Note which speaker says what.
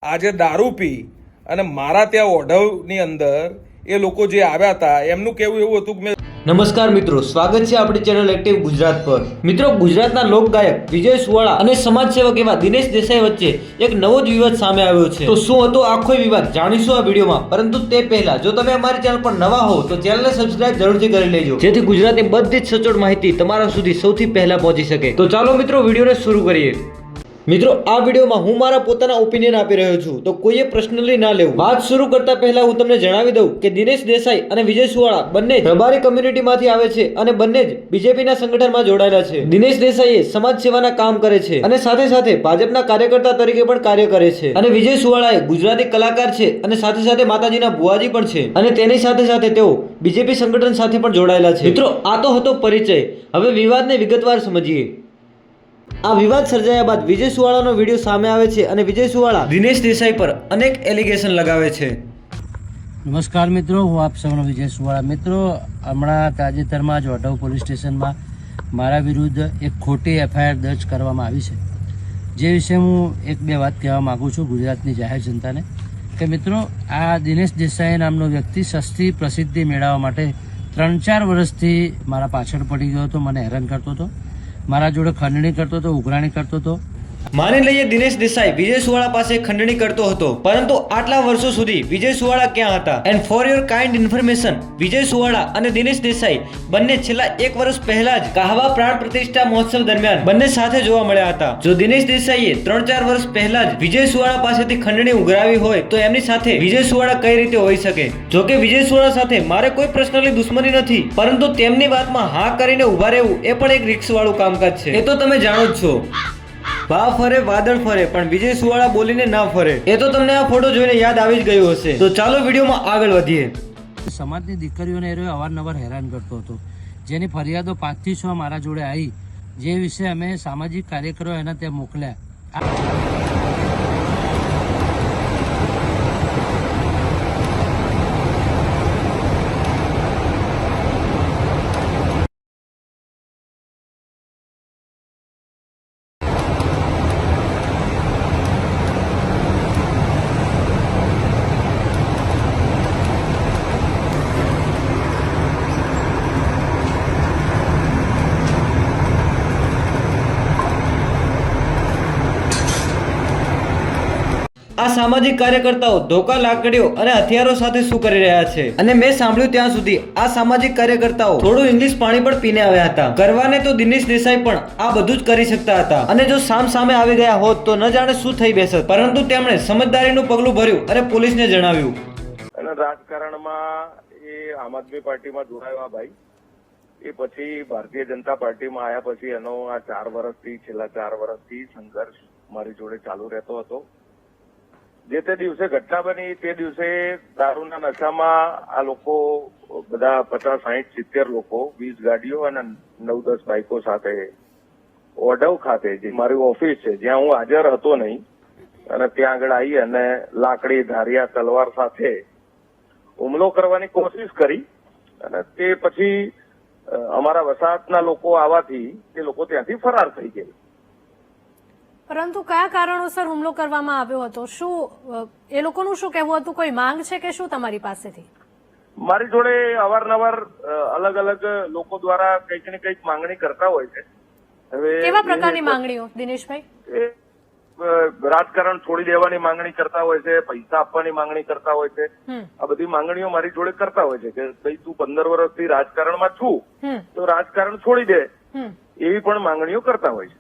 Speaker 1: આજે દારૂ પી અને મારા ત્યાં ઓઢવની અંદર એ લોકો જે આવ્યા હતા એમનું કેવું એવું હતું કે મેં
Speaker 2: નમસ્કાર મિત્રો, સ્વાગત છે આપણી ચેનલ એક્ટિવ ગુજરાત પર। મિત્રો, ગુજરાતના લોક ગાયક વિજય સુવાળા અને સમાજ સેવક એવા દિનેશ દેસાઈ વચ્ચે એક નવો જ વિવાદ સામે આવ્યો છે। તો શું હતો આખો વિવાદ જાણીશું આ વિડીયોમાં, પરંતુ તે પહેલા જો તમે અમારી ચેનલ પર નવા હો તો ચેનલને સબસ્ક્રાઇબ જરૂરથી કરી લેજો, જેથી ગુજરાતની બધી જ સચોટ માહિતી તમારા સુધી સૌથી પહેલા પહોંચી શકે। તો ચાલો મિત્રો, વિડીયોને શરૂ કરીએ। મિત્રો, આ વિડીયોમાં હું મારા પોતાના ઓપિનિયન આપી રહ્યો છું, તો કોઈએ પર્સનલી ના લેવું। વાત શરૂ કરતા પહેલા હું તમને જણાવી દઉં કે દિનેશ દેસાઈ અને વિજય સુવાળા બંને રબારી કમ્યુનિટીમાંથી આવે છે અને બંને જ બીજેપીના સંગઠનમાં જોડાયેલા છે। દિનેશ દેસાઈએ સમાજ સેવાના કામ કરે છે અને સાથે સાથે ભાજપના કાર્યકર્તા તરીકે પણ કાર્ય કરે છે, અને વિજય સુવાળાએ ગુજરાતી કલાકાર છે અને સાથે સાથે માતાજીના બુઆજી પણ છે, અને તેની સાથે સાથે તેઓ બીજેપી સંગઠન સાથે પણ જોડાયેલા છે। મિત્રો, આ તો હતો પરિચય। હવે વિવાદને વિગતવાર સમજીએ। આ વિવાદ સર્જાયા બાદ વિજય સુવાળાનો વિડીયો સામે આવે છે અને વિજય સુવાળા દિનેશ દેસાઈ પર અનેક એલિગેશન લગાવે છે।
Speaker 3: નમસ્કાર મિત્રો, હું આપ સૌનો વિજય સુવાળા। મિત્રો, હમણાં તાજેતરમાં જ ઓઢવ પોલીસ સ્ટેશનમાં મારા વિરુદ્ધ એક ખોટી એફઆઈઆર દર્જ કરવામાં આવી છે, જે વિશે હું એક બે વાત કહેવા માગું છું ગુજરાતની જાહેર જનતાને કે મિત્રો, આ દિનેશ દેસાઈ નામનો વ્યક્તિ સસ્તી પ્રસિદ્ધિ મેળવવા માટે 3-4 વર્ષથી મારા પાછળ પડી ગયો હતો, મને હેરાન કરતો હતો, મારા જોડે ખંડણી કરતો હતો, ઉઘરાણી કરતો હતો।
Speaker 2: માની લઈએ દિનેશ દેસાઈ વિજય સુવાળા પાસે ખંડણી કરતો હતો, પરંતુ આટલા વર્ષો સુધી વિજય સુવાળા ક્યાં હતા? And for your kind information, Vijay Suvala અને દિનેશ દેસાઈ બંને છેલ્લા 1 વર્ષ પહેલા જ કાહવા પ્રાણ પ્રતિષ્ઠા મહોત્સવ દરમિયાન બંને સાથે જોવા મળ્યા હતા। જો દિનેશ દેસાઈએ 3-4 વર્ષ પહેલા જ વિજય સુવાળા પાસેથી ખંડણી ઉઘરાવી હોય તો એમની સાથે વિજય સુવાળા કઈ રીતે હોઈ શકે? જો કે વિજય સુવાળા સાથે મારે કોઈ પર્સનલી દુશ્મની નથી, પરંતુ તેમની વાતમાં હા કરીને ઉભા રહેવું એ પણ એક રિસ્ક વાળું કામકાજ છે, એ તો તમે જાણો જ છો। વાહ ફરે વાદળ ફરે પણ વિજય સુવાળા બોલીને ના ફરે, એ તો તમને આ ફોટો જોઈને યાદ આવી જ ગયું હશે। તો ચાલો વિડીયોમાં આગળ વધીએ।
Speaker 3: સમાજની દીકરીઓને એ અવારનવાર હેરાન કરતો હતો, જેની ફરિયાદો 5 થી 6 મારા જોડે આવી, જે વિશે અમે સામાજિક કાર્યકરો એના ત્યાં મોકલ્યા।
Speaker 2: આ સામાજિક કાર્યકર્તાઓ ધોકા, લાકડીઓ અને હથિયારો સાથે શું કરી રહ્યા છે? અને મેં સાંભળ્યું ત્યાં સુધી આ સામાજિક કાર્યકર્તાઓ થોડું ઇંગ્લિશ પાણી પણ પીને આવ્યા હતા। કરવાને તો દિનેશ દેસાઈ પણ આ બધું જ કરી શકતા હતા, અને જો સામે આવી ગયા હોત તો ન જાણે શું થઈ બેસત, પરંતુ તેમણે સમજદારીનું પગલું ભર્યું અને પોલીસને જણાવ્યું।
Speaker 4: અને રાજકારણમાં એ આમ આદમી પાર્ટીમાં જોડાયો આ ભાઈ, એ પછી ભારતીય જનતા પાર્ટીમાં આવ્યા પછી એનો આ 4 વર્ષથી છેલ્લા 4 વર્ષથી સંઘર્ષ મારી જોડે ચાલુ રહેતો હતો। જે તે દિવસે ઘટના બની તે દિવસે દારૂના નશામાં આ લોકો બધા 50, 60, 70 લોકો 20 ગાડીઓ અને 9-10 બાઇકો સાથે ઓઢવ ખાતે, જે મારી ઓફિસ છે જ્યાં હું હાજર હતો નહીં, અને ત્યાં આગળ આવી અને લાકડી, ધારિયા, તલવાર સાથે હુમલો કરવાની કોશિશ કરી, અને તે પછી અમારા વસાહતના લોકો આવવાથી તે લોકો ત્યાંથી ફરાર થઈ ગયા।
Speaker 5: પરંતુ કયા કારણોસર હુમલો કરવામાં આવ્યો હતો? શું એ લોકોનું શું કહેવું હતું? કોઈ માંગ છે કે શું તમારી પાસેથી?
Speaker 4: મારી જોડે અવારનવાર અલગ અલગ લોકો દ્વારા કંઈક ને કંઈક માંગણી કરતા હોય છે। હવે
Speaker 5: કેવા પ્રકારની માંગણીઓ દિનેશભાઈ?
Speaker 4: રાજકારણ છોડી દેવાની માંગણી કરતા હોય છે, પૈસા આપવાની માંગણી કરતા હોય છે। આ બધી માંગણીઓ મારી જોડે કરતા હોય છે કે ભાઈ તું 15 વર્ષથી રાજકારણમાં છું તો રાજકારણ છોડી દે, એવી પણ માંગણીઓ કરતા હોય છે।